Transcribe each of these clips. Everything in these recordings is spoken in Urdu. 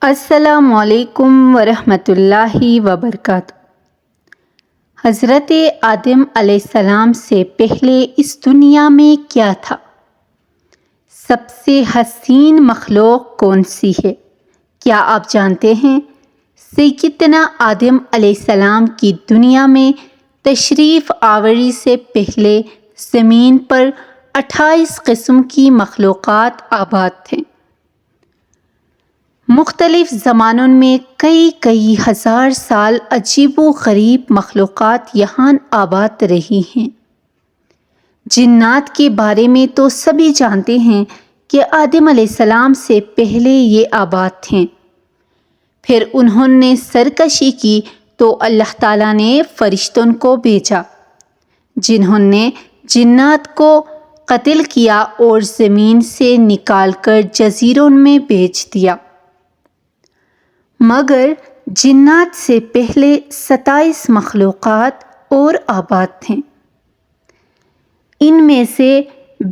السلام علیکم ورحمۃ اللہ وبرکاتہ۔ حضرت آدم علیہ السلام سے پہلے اس دنیا میں کیا تھا؟ سب سے حسین مخلوق کون سی ہے؟ کیا آپ جانتے ہیں؟ سیدنا آدم علیہ السلام کی دنیا میں تشریف آوری سے پہلے زمین پر 28 قسم کی مخلوقات آباد تھیں۔ مختلف زمانوں میں کئی ہزار سال عجیب و غریب مخلوقات یہاں آباد رہی ہیں۔ جنات کے بارے میں تو سبھی جانتے ہیں کہ آدم علیہ السلام سے پہلے یہ آباد تھے۔ پھر انہوں نے سرکشی کی تو اللہ تعالیٰ نے فرشتوں کو بھیجا، جنہوں نے جنات کو قتل کیا اور زمین سے نکال کر جزیروں میں بھیج دیا۔ مگر جنات سے پہلے 27 مخلوقات اور آباد تھیں۔ ان میں سے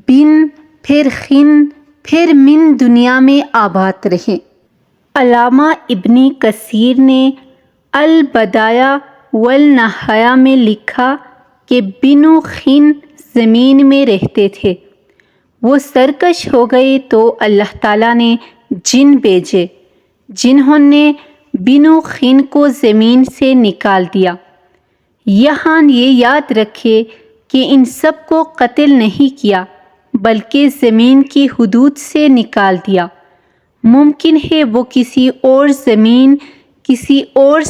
بن، پھر خن، پھر من دنیا میں آباد رہے۔ علامہ ابن کثیر نے البدایہ والنہایہ میں لکھا کہ بن و خن زمین میں رہتے تھے، وہ سرکش ہو گئے تو اللہ تعالیٰ نے جن بھیجے، جنہوں نے بن و خن کو زمین سے نکال دیا۔ یہاں یہ یاد رکھے کہ ان سب کو قتل نہیں کیا بلکہ زمین کی حدود سے نکال دیا۔ ممکن ہے وہ کسی اور زمین، کسی اور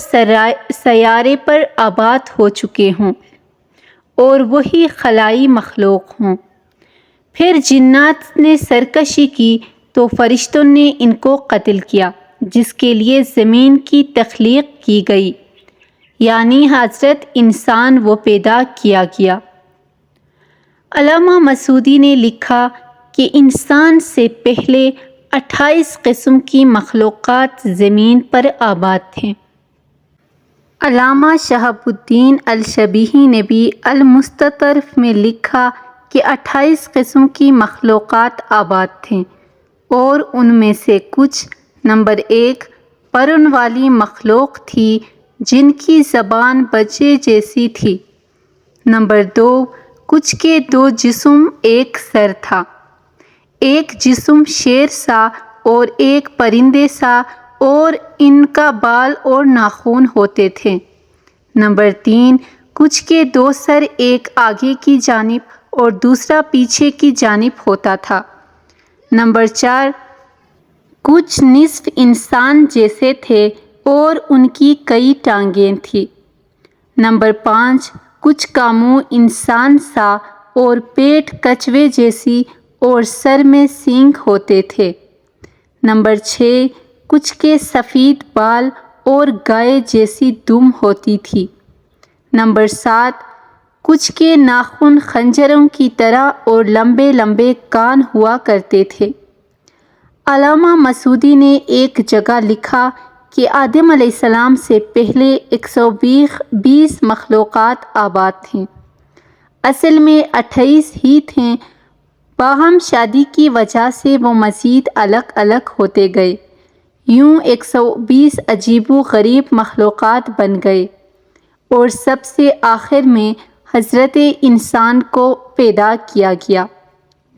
سیارے پر آباد ہو چکے ہوں اور وہی خلائی مخلوق ہوں۔ پھر جنات نے سرکشی کی تو فرشتوں نے ان کو قتل کیا، جس کے لیے زمین کی تخلیق کی گئی، یعنی حضرت انسان وہ پیدا کیا گیا۔ علامہ مسعودی نے لکھا کہ انسان سے پہلے 28 قسم کی مخلوقات زمین پر آباد تھیں۔ علامہ شہاب الدین الشبیہی نے بھی المستطرف میں لکھا کہ 28 قسم کی مخلوقات آباد تھیں، اور ان میں سے کچھ: نمبر 1، پروں والی مخلوق تھی جن کی زبان بچے جیسی تھی۔ نمبر 2، کچھ کے 2 جسم ایک سر تھا، ایک جسم شیر سا اور ایک پرندے سا، اور ان کا بال اور ناخن ہوتے تھے۔ نمبر 3، کچھ کے 2 سر، ایک آگے کی جانب اور دوسرا پیچھے کی جانب ہوتا تھا۔ نمبر 4، کچھ نصف انسان جیسے تھے اور ان کی کئی ٹانگیں تھیں۔ نمبر 5، کچھ کا منہ انسان سا اور پیٹھ کچھوے جیسی اور سر میں سینگ ہوتے تھے۔ نمبر 6، کچھ کے سفید بال اور گائے جیسی دم ہوتی تھی۔ نمبر 7، کچھ کے ناخن خنجروں کی طرح اور لمبے لمبے کان ہوا کرتے تھے۔ علامہ مسعودی نے ایک جگہ لکھا کہ آدم علیہ السلام سے پہلے 120 مخلوقات آباد تھیں۔ اصل میں 28 ہی تھیں، باہم شادی کی وجہ سے وہ مزید الگ الگ ہوتے گئے۔ یوں 120 عجیب و غریب مخلوقات بن گئے، اور سب سے آخر میں حضرت انسان کو پیدا کیا گیا،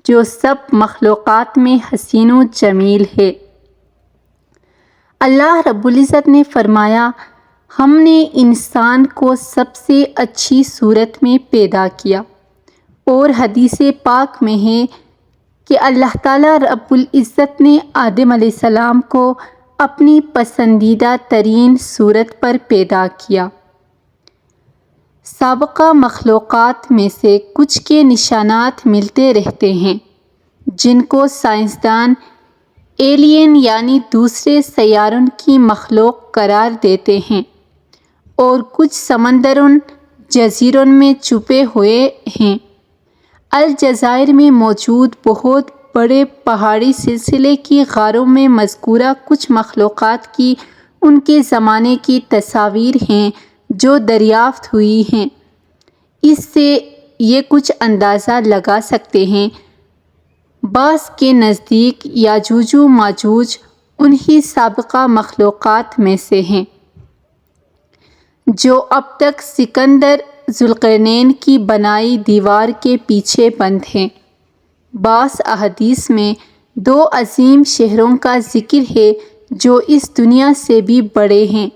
جو سب مخلوقات میں حسین و جمیل ہے۔ اللہ رب العزت نے فرمایا، ہم نے انسان کو سب سے اچھی صورت میں پیدا کیا۔ اور حدیث پاک میں ہے کہ اللہ تعالیٰ رب العزت نے آدم علیہ السلام کو اپنی پسندیدہ ترین صورت پر پیدا کیا۔ سابقہ مخلوقات میں سے کچھ کے نشانات ملتے رہتے ہیں، جن کو سائنسدان ایلین یعنی دوسرے سیاروں کی مخلوق قرار دیتے ہیں، اور کچھ سمندروں، جزیروں میں چھپے ہوئے ہیں۔ الجزائر میں موجود بہت بڑے پہاڑی سلسلے کی غاروں میں مذکورہ کچھ مخلوقات کی ان کے زمانے کی تصاویر ہیں جو دریافت ہوئی ہیں۔ اس سے یہ کچھ اندازہ لگا سکتے ہیں۔ بعض کے نزدیک یاجوج و ماجوج انہی سابقہ مخلوقات میں سے ہیں جو اب تک سکندر ذوالقرنین کی بنائی دیوار کے پیچھے بند ہیں۔ بعض احادیث میں 2 عظیم شہروں کا ذکر ہے جو اس دنیا سے بھی بڑے ہیں،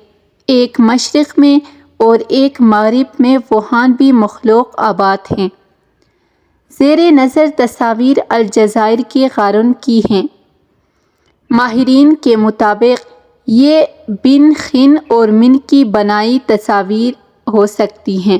ایک مشرق میں اور ایک مغرب میں، وہاں بھی مخلوق آباد ہیں۔ زیر نظر تصاویر الجزائر کے غاروں کی ہیں۔ ماہرین کے مطابق یہ بن خن اور من کی بنائی تصاویر ہو سکتی ہیں۔